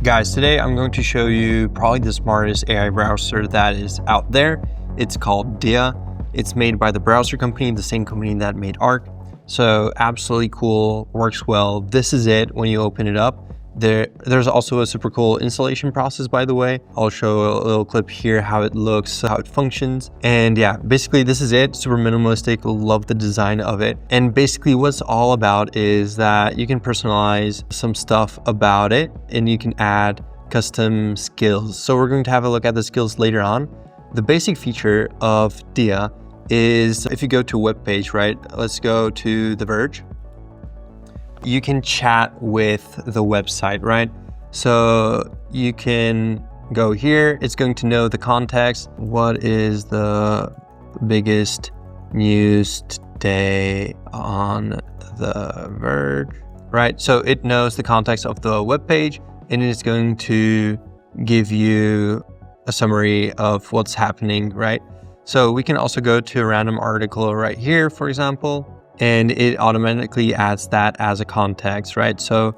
Guys, today I'm going to show you probably the smartest AI browser that is out there. It's called Dia. It's made by the browser company, the same company that made Arc. So absolutely cool, works well. This is it when you open it up. There's also a super cool installation process, by the way. I'll show a little clip here, how it looks, how it functions. And yeah, basically this is it. Super minimalistic, love the design of it. And basically what's all about is that you can personalize some stuff about it and you can add custom skills. So we're going to have a look at the skills later on. The basic feature of Dia is if you go to a web page, right? Let's go to The Verge. You can chat with the website, right? So you can go here. It's going to know the context. What is the biggest news today on The Verge, right? So it knows the context of the web page and it's going to give you a summary of what's happening, right? So we can also go to a random article right here, for example, and it automatically adds that as a context, right? So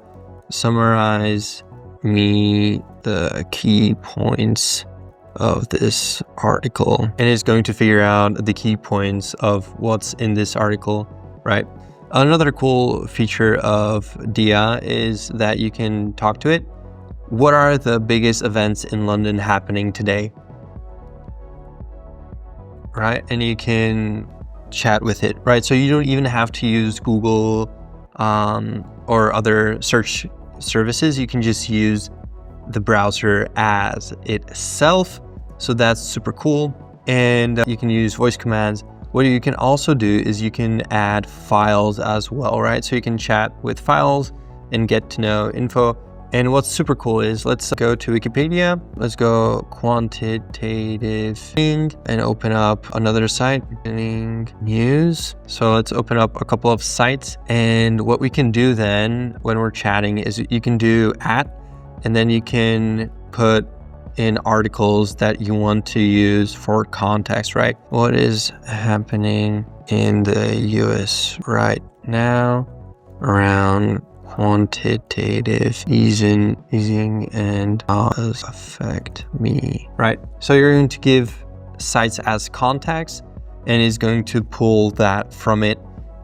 summarize me the key points of this article, and it's going to figure out the key points of what's in this article, right? Another cool feature of Dia is that you can talk to it. What are the biggest events in London happening today? Right, and you can chat with it, right? So you don't even have to use Google or other search services. You can just use the browser as itself. So that's super cool. And you can use voice commands. What you can also do is you can add files as well, right? So you can chat with files and get to know info. And what's super cool is, let's go to Wikipedia. Let's go quantitative and open up another site, news. So let's open up a couple of sites. And what we can do then when we're chatting is you can do @ and then you can put in articles that you want to use for context, right? What is happening in the US right now around quantitative easing and how does affect me, right? So you're going to give sites as context and it's going to pull that from it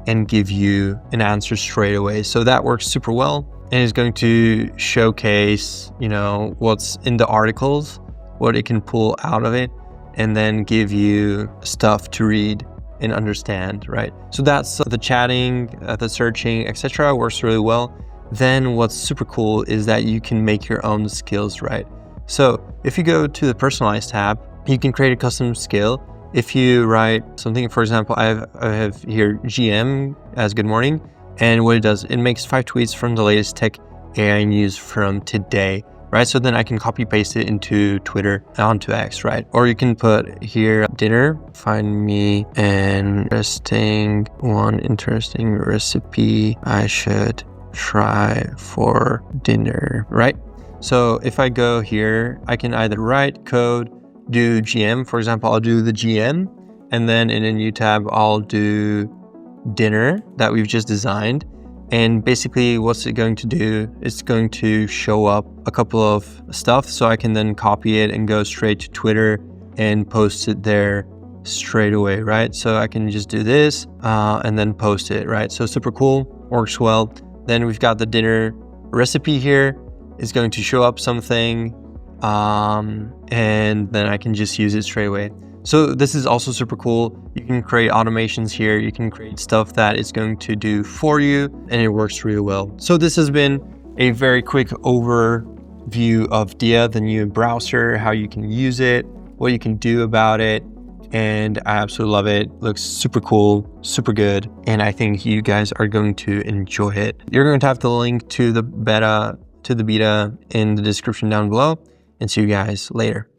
and give you an answer straight away. So that works super well and it's going to showcase, you know, what's in the articles, what it can pull out of it, and then give you stuff to read and understand, right? So that's the chatting, the searching, etc. works really well. Then what's super cool is that you can make your own skills, right? So if you go to the personalized tab, you can create a custom skill. If you write something, for example, I have here GM as good morning. And what it does, it makes 5 tweets from the latest tech AI news from today, right? So then I can copy paste it into Twitter, onto X, right? Or you can put here dinner, find me one interesting recipe I should try for dinner, right? So if I go here, I can either write code, do GM, for example, I'll do the GM, and then in a new tab, I'll do dinner that we've just designed. And basically what's it going to do, it's going to show up a couple of stuff so I can then copy it and go straight to Twitter and post it there straight away, right? So I can just do this and then post it, right? So super cool, works well. Then we've got the dinner recipe here. It's going to show up something and then I can just use it straight away. So this is also super cool. You can create automations here. You can create stuff that it's going to do for you and it works really well. So this has been a very quick overview of Dia, the new browser, how you can use it, what you can do about it. And I absolutely love it. Looks super cool, super good. And I think you guys are going to enjoy it. You're going to have the link to the beta in the description down below, and see you guys later.